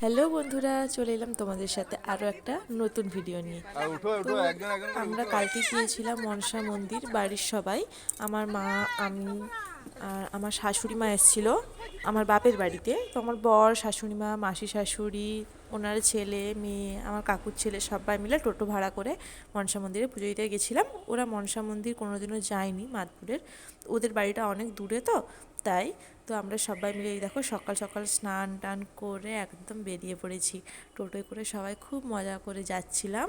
Hello বন্ধুরা, চলে এলাম তোমাদের সাথে আরও একটা নতুন ভিডিও নিয়ে। তো আমরা কালকে গিয়েছিলাম মনসা মন্দির, বাড়ির সবাই, আমার মা, আমি আর আমার শাশুড়ি মা এসেছিল আমার বাপের বাড়িতে। তো আমার বর, শাশুড়ি মা, মাসি শাশুড়ি, ওনার ছেলে মেয়ে, আমার কাকুর ছেলে, সবাই মিলে টোটো ভাড়া করে মনসা মন্দিরে পুজো দিতে গেছিলাম। ওরা মনসা মন্দির কোনোদিনও যায়নি মাদপুরের, ওদের বাড়িটা অনেক দূরে, তো তাই তো আমরা সবাই মিলে এই দেখো সকাল সকাল স্নান টান করে একদম বেরিয়ে পড়েছি। টোটোয় করে সবাই খুব মজা করে যাচ্ছিলাম।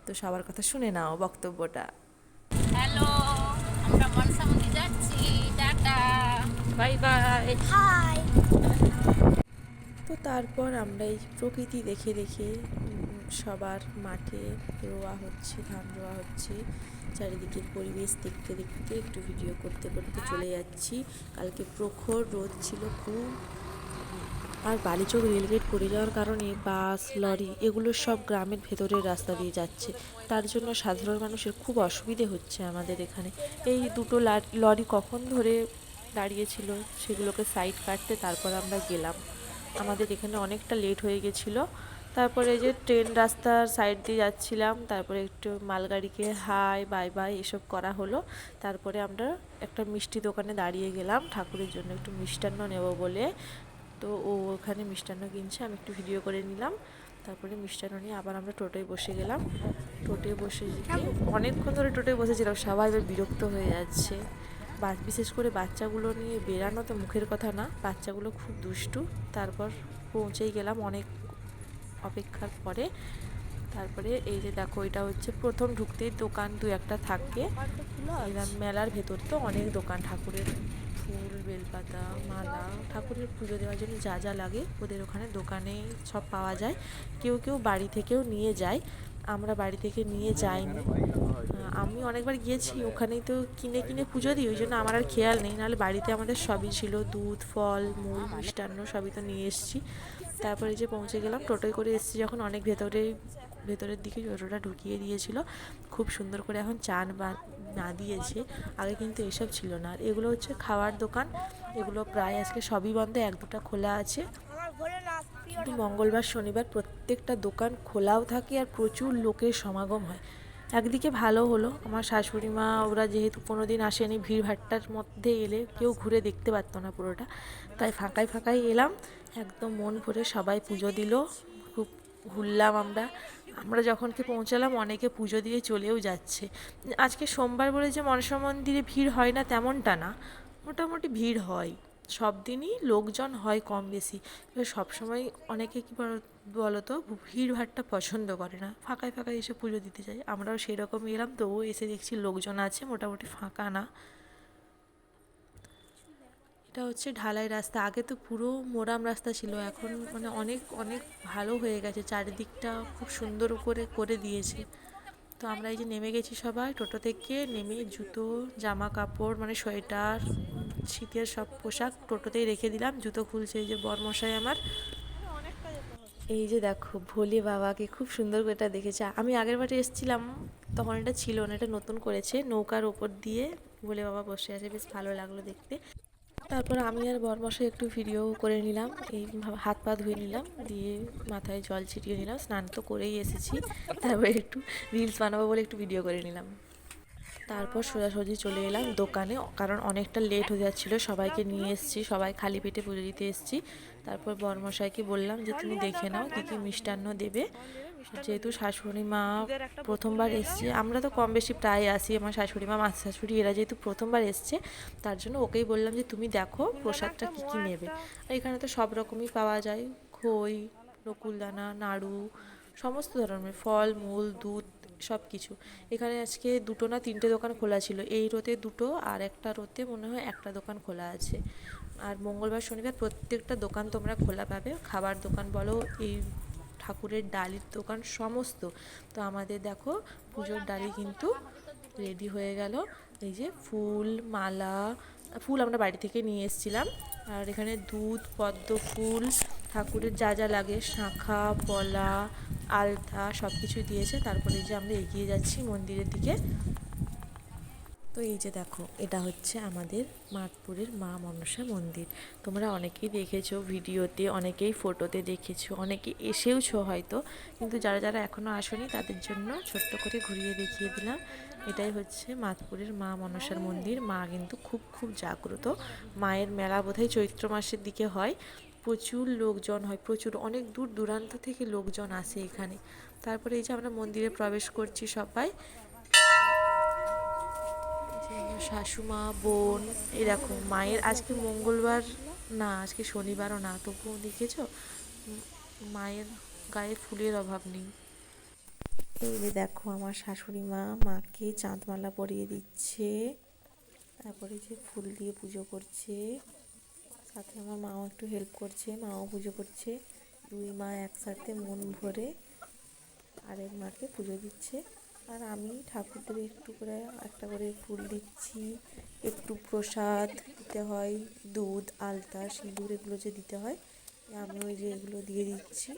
তো সবার কথা শুনে নাও বক্তব্যটা। হ্যালো, আমরা মনসা মন্দির যাচ্ছি। Ta ta, bye bye, hi. তো তারপর আমরা এই প্রকৃতি দেখে দেখে সবার মাঠে রোয়া হচ্ছে, ধান রোয়া হচ্ছে, চারিদিকের পরিবেশ দেখতে দেখতে একটু ভিডিও করতে করতে চলে যাচ্ছি। কালকে প্রখর রোদ ছিল খুব, আর বালিচক রেলগেট পড়ে যাওয়ার কারণে বাস, লরি এগুলো সব গ্রামের ভেতরের রাস্তা দিয়ে যাচ্ছে। তার জন্য সাধারণ মানুষের খুব অসুবিধে হচ্ছে আমাদের এখানে। এই দুটো লরি কখন ধরে দাঁড়িয়েছিল, সেগুলোকে সাইড কাটতে তারপর আমরা গেলাম। আমাদের এখানে অনেকটা লেট হয়ে গেছিলো। তারপরে যে ট্রেন রাস্তার সাইড দিয়ে যাচ্ছিলাম, তারপরে একটু মালগাড়িকে হাই বাই বাই এসব করা হলো। তারপরে আমরা একটা মিষ্টি দোকানে দাঁড়িয়ে গেলাম ঠাকুরের জন্য একটু মিষ্টান্ন নেব বলে। তো ও ওখানে মিষ্টান্ন কিনছে, আমি একটু ভিডিও করে নিলাম। তারপরে মিষ্টান্ন নিয়ে আবার আমরা টোটোয় বসে গেলাম। টোটোয় বসে অনেকক্ষণ ধরে টোটোয় বসেছিলাম, সবাই এবার বিরক্ত হয়ে যাচ্ছে। বিশেষ করে বাচ্চাগুলো নিয়ে বেরানো তো মুখের কথা না, বাচ্চাগুলো খুব দুষ্টু। তারপর পৌঁছেই গেলাম অনেক অপেক্ষার পরে। তারপরে এই যে দেখো, এটা হচ্ছে প্রথম ঢুকতেই দোকান দু একটা থাকে। এরা মেলার ভেতর তো অনেক দোকান, ঠাকুরের ফুল, বেলপাতা, মালা, ঠাকুরের পুজো দেওয়ার জন্য যা যা লাগে ওদের ওখানে দোকানে সব পাওয়া যায়। কেউ কেউ বাড়ি থেকেও নিয়ে যায়, আমরা বাড়ি থেকে নিয়ে যাইনি। আমি অনেকবার গিয়েছি, ওখানেই তো কিনে কিনে পুজো দিই, ওই জন্য আমার আর খেয়াল নেই। নাহলে বাড়িতে আমাদের সবই ছিল, দুধ, ফল, মূল, মিষ্টান্ন সবই তো নিয়ে এসেছি। তারপরে যে পৌঁছে গেলাম, টোটোয় করে এসেছি যখন, অনেক ভেতরের দিকে টোটোটা ঢুকিয়ে দিয়েছিল। খুব সুন্দর করে এখন চান বা না দিয়েছে, আগে কিন্তু এসব ছিল না। আর এগুলো হচ্ছে খাওয়ার দোকান, এগুলো প্রায় আজকে সবই বন্ধ, এক দুটা খোলা আছে। কিন্তু মঙ্গলবার শনিবার প্রত্যেকটা দোকান খোলাও থাকে আর প্রচুর লোকের সমাগম হয়। একদিকে ভালো হলো, আমার শাশুড়ি মা ওরা যেহেতু কোনো দিন আসেনি, ভিড়ভাট্টার মধ্যে এলে কেউ ঘুরে দেখতে পারতো না পুরোটা, তাই ফাঁকায় ফাঁকায় এলাম। একদম মন ভরে সবাই পুজো দিল, খুব ঘুরলাম আমরা। আমরা যখনকে পৌঁছালাম অনেকে পুজো দিয়ে চলেও যাচ্ছে। আজকে সোমবার বলে যে মনসা মন্দিরে ভিড় হয় না তেমনটা না, মোটামুটি ভিড় হয়, সব দিনই লোকজন হয় কম বেশি। এবার সবসময় অনেকে কী বলো তো, ভিড়ভাট্টা পছন্দ করে না, ফাঁকায় ফাঁকায় এসে পুজো দিতে চাই। আমরাও সেই রকম এলাম, তবুও এসে দেখছি লোকজন আছে, মোটামুটি ফাঁকা না। এটা হচ্ছে ঢালাই রাস্তা, আগে তো পুরো মোরাম রাস্তা ছিল, এখন মানে অনেক অনেক ভালো হয়ে গেছে, চারিদিকটা খুব সুন্দর করে করে দিয়েছে। তো আমরা এই যে নেমে গেছি সবাই, টোটো থেকে নেমে জুতো, জামা কাপড় মানে সোয়েটার, শীতের সব পোশাক টোটোতেই রেখে দিলাম। জুতো খুলছে এই যে বরমশাই আমার। এই যে দেখো ভোলে বাবাকে খুব সুন্দর করে এটা দেখেছে, আমি আগের বারে এসেছিলাম তখন এটা ছিল না, এটা নতুন করেছে, নৌকার ওপর দিয়ে ভোলে বাবা বসে আছে, বেশ ভালো লাগলো দেখতে। তারপর আমি আর বরমশাই একটু ভিডিও করে নিলাম, এই হাত পা ধুয়ে নিলাম, দিয়ে মাথায় জল ছিটিয়ে নিলাম, স্নান তো করেই এসেছি, তারপর একটু রিলস বানাবো বলে একটু ভিডিও করে নিলাম। তারপর সোজাসুজি চলে এলাম দোকানে, কারণ অনেকটা লেট হয়ে যাচ্ছিলো, সবাইকে নিয়ে এসেছি, সবাই খালি পেটে পুজো দিতে এসেছি। তারপর বরমশাইকে বললাম যে তুমি দেখে নাও কী কী মিষ্টান্ন দেবে, যেহেতু শাশুড়ি মা প্রথমবার এসছে, আমরা তো কম বেশি প্রায় আসি, আমার শাশুড়ি মা, মাসি শাশুড়ি এরা যেহেতু প্রথমবার এসছে, তার জন্য ওকেই বললাম যে তুমি দেখো প্রসাদটা কী কী নেবে। আর এখানে তো সব রকমই পাওয়া যায়, খই, নকুলদানা, নাড়ু, সমস্ত ধরনের ফল মূল, দুধ, সব কিছু। এখানে আজকে দুটো না তিনটে দোকান খোলা ছিল, এই রোতে দুটো আর একটা রোতে মনে হয় একটা দোকান খোলা আছে। আর মঙ্গলবার শনিবার প্রত্যেকটা দোকান তোমরা খোলা পাবে, খাবার দোকান বলো, এই ঠাকুরের ডালির দোকান সমস্ত। তো আমাদের দেখো পুজোর ডালি কিন্তু রেডি হয়ে গেল, এই যে ফুল, মালা, ফুল আমরা বাড়ি থেকে নিয়ে এসেছিলাম, আর এখানে দুধ, পদ্ম ফুল, ঠাকুরের যা যা লাগে, শাঁখা, পলা, আলতা সব কিছু দিয়েছে। তারপরে যে আমরা এগিয়ে যাচ্ছি মন্দিরের দিকে। তো এই যে দেখো, এটা হচ্ছে আমাদের মাতপুরের মা মনসা মন্দির। তোমরা অনেকেই দেখেছো ভিডিওতে, অনেকেই ফটোতে দেখেছো, অনেকে এসেওছো হয়তো, কিন্তু যারা যারা এখনও আসেনি তাদের জন্য ছোট্ট করে ঘুরিয়ে দেখিয়ে দিলাম। এটাই হচ্ছে মাতপুরের মা মনসার মন্দির। মা কিন্তু খুব খুব জাগ্রত। মায়ের মেলা বোধহয় চৈত্র মাসের দিকে হয়। প্রচুর লোকজন হয়, প্রচুর, অনেক দূর দূরান্ত থেকে লোকজন আসে এখানে। তারপরে এই যে আমরা মন্দিরে প্রবেশ করছি সবাই, শাশুমা, বোন, এই দেখো মায়ের আজকে মঙ্গলবার না, আজকে শনিবারও না, তবুও দেখেছো মায়ের গায়ে ফুলের অভাব নেই। এই যে দেখো আমার শাশুড়ি মা মাকে চাঁদমালা পরিয়ে দিচ্ছে, তারপরে যে ফুল দিয়ে পুজো করছে, সাথে আমার মাও একটু হেল্প করছে, মাও পুজো করছে। দুই মা একসাথে মন ভরে আরেক মাকে পুজো দিচ্ছে। আর আমি ঠাকুরদের একটু করে একটা করে ফুল দিচ্ছি, একটু প্রসাদ দিতে হয়, দুধ, আলতা, সিঁদুর, এগুলো যে দিতে হয়, আমি ওই যে এগুলো দিয়ে দিচ্ছি।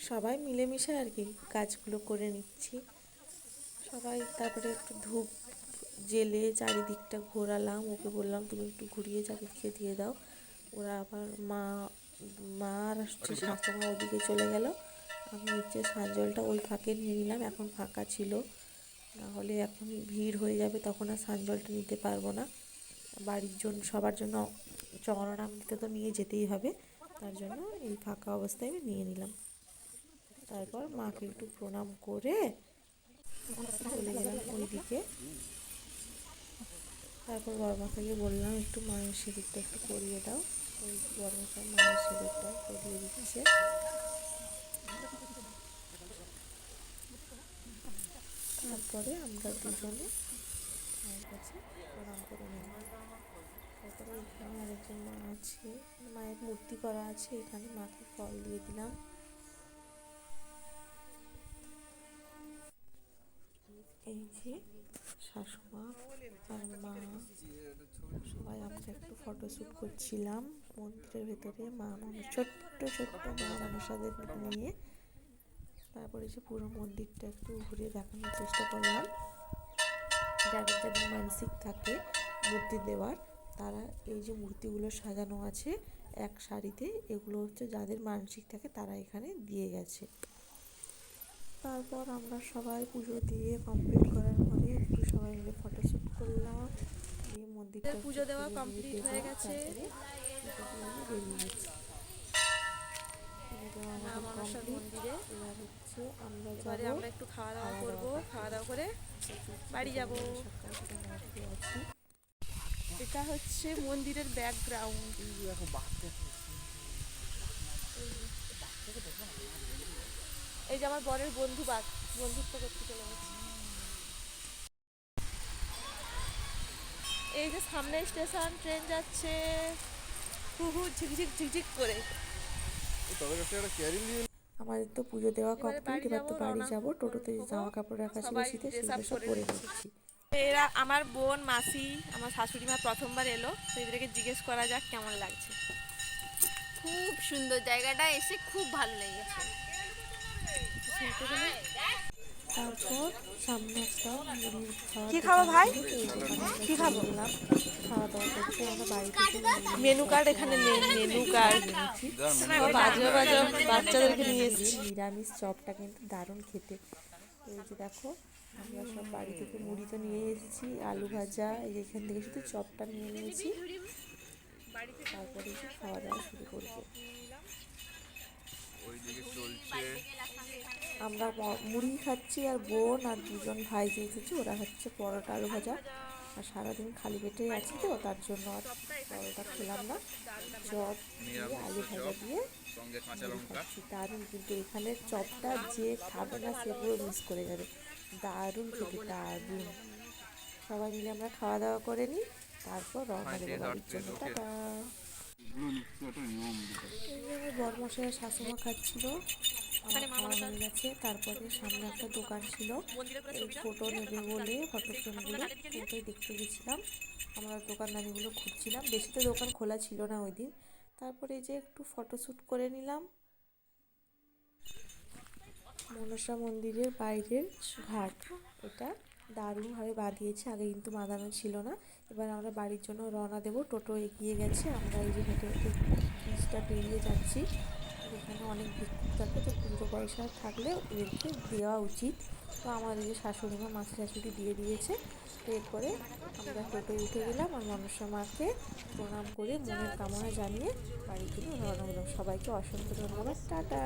সবাই মিলেমিশে আর কি কাজগুলো করে নিচ্ছি সবাই। তারপরে একটু ধূপ জেলে চারিদিকটা ঘোরালাম, ওকে বললাম তুমি একটু ঘুরিয়ে চারিদিকে দিয়ে দাও। ওরা আবার মা আর হচ্ছে শাশুমা ওদিকে চলে গেল। আমি হচ্ছে সানজলটা ওই ফাঁকে নিয়ে নিলাম, এখন ফাঁকা ছিল, নাহলে এখন ভিড় হয়ে যাবে, তখন আর সানজলটা নিতে পারবো না। বাড়ির জন্য সবার জন্য চরণাম দিতে তো নিয়ে যেতেই হবে, তার জন্য এই ফাঁকা অবস্থায় আমি নিয়ে নিলাম। তারপর মাকে একটু প্রণাম করে চলে গেলাম ওইদিকে। তারপর বড়মশাইকে বললাম একটু মায়ের সিঁদুরটা একটু করিয়ে দাও। ওই বড়মশাই মায়ের সিঁদুরটা করিয়ে দিচ্ছে। তারপরে আমরা দুজনে মায়ের কাছে প্রণাম করে নিলাম। তারপরে এখানে আরেকজন মা আছে, মায়ের মূর্তি করা আছে, এখানে মাকে ফল দিয়ে দিলাম। এই যে শাশুমা আর মা সবাই আমরা একটু ফটোশ্যুট করছিলাম মন্দিরের ভেতরে, মা মানুষ ছোট্ট ছোট্ট মা মানুষদের নিয়ে। তারপরে যে পুরো মন্দিরটা একটু ঘুরে দেখানোর চেষ্টা করলাম। যাদের যাদের মানসিক থাকে মূর্তি দেওয়ার, তারা এই যে মূর্তিগুলো সাজানো আছে এক সারিতে, এগুলো হচ্ছে যাদের মানসিক থাকে তারা এখানে দিয়ে গেছে। তারপর আমরা সবাই পুজো দিয়ে কমপ্লিট করার পরে একটু সবাই মিলে ফটোশ্যুট করলাম, দিয়ে মন্দিরটা পুজো দেওয়া কমপ্লিট হয়ে গেছে। বেরিয়ে গেছি। মা মনসার মন্দিরে এবার হচ্ছে আমরা এবারে যাবো আমরা একটু খাওয়া দাওয়া করবো, খাওয়া দাওয়া করে বাড়ি যাব। সকাল থেকে মাঠে আছি। এটা হচ্ছে মন্দিরের ব্যাকগ্রাউন্ড। এই যে আমার বরের বন্ধুত্ব করতে চলে গেছে। এই যে সামনে স্টেশন, ট্রেন যাচ্ছে হুহু ঝিকঝিক ঝিকঝিক করে। আমাদের তো পুজো দেওয়া এবারে কমপ্লিট, এবার তো বাড়ি রওনা যাবো। টোটোতে হবো। জামা কাপড় রাখা ছিল সবাই শীতে, ড্রেস সেগুলো আপ সব করে পরে নিচ্ছি। নিচ্ছি। এরা আমার বোন, মাসি, আমার শাশুড়ি মা প্রথমবার এলো, তো এদেরকে জিজ্ঞেস করা যাক কেমন লাগছে। খুব সুন্দর, জায়গাটা এসে খুব ভালো লেগেছে। তারপর সামনে একটা মুড়ির কি খাবো ভাই? কি খাবো বললাম, খাওয়া দাওয়া করতে আমরা বাড়ি থেকে মেনু কার্ড এখানে নেই, মেনু কার্ড বাজে বাজে বাচ্চাদেরকে নিয়ে এসেছি। নিরামিষ চপটা কিন্তু দারুণ খেতে। এই যে দেখো আমরা সব বাড়ি থেকে মুড়ি তো নিয়ে এসেছি, আলু ভাজা, এই যে এখান থেকে শুধু চপটা নিয়ে নিয়েছি। তারপরে যে খাওয়া দাওয়া শুরু করবো। আমরা মুড়ি খাচ্ছি, আর বোন আর দুজন ভাই যে এসেছে ওরা হচ্ছে পরোটা আলু ভাজা। আর সারাদিন খালি পেটে আছি তো, তার জন্য আর পরোটা খেলাম না, চপ দিয়ে আলু ভাজা দিয়ে মুড়ি খাচ্ছি। দারুণ কিন্তু এখানের চপটা যে খাবে না সে পুরো মিস করে যাবে, দারুণ খেতে, দারুণ। সবাই মিলে আমরা খাওয়া দাওয়া করে নিই, তারপর রওনা দেবো বাড়ির জন্য। টাটা। এই যে আমার বড়মশাই আর শাশুমা খাচ্ছিল, আমার খাওয়া হয়ে গেছে। তারপরে সামনে একটা দোকান ছিল, এই ফটো নেবে বলে ফটো ফ্রেমগুলো ওটাই দেখতে গেছিলাম। আমরা দোকানদারিগুলো খুঁজছিলাম, বেশি তো দোকান খোলা ছিল না ওই দিন। তারপরে এই যে একটু ফটোশ্যুট করে নিলাম। মনসা মন্দিরের বাইরের ঘাট এটা দারুণভাবে বাঁধিয়েছে, আগে কিন্তু বাঁধানো ছিল না। এবার আমরা বাড়ির জন্য রওনা দেবো, টোটো এগিয়ে গেছে, আমরা এই যে হেঁটে হেঁটে ব্রিজটা পেরিয়ে যাচ্ছি। আর এখানে অনেক ভিক্ষুক থাকে, তো পুজো পয়সা থাকলে এদেরকে দেওয়া উচিত। তো আমাদের যে শাশুড়ি মা, মাসি শাশুড়ি দিয়ে দিয়েছে। তো এরপরে আমরা টোটোয় উঠে গেলাম আর মনসা মাকে প্রণাম করে মনের কামনা জানিয়ে বাড়ির জন্য রওনা হলাম। সবাইকে অসংখ্য ধন্যবাদ, টাটা।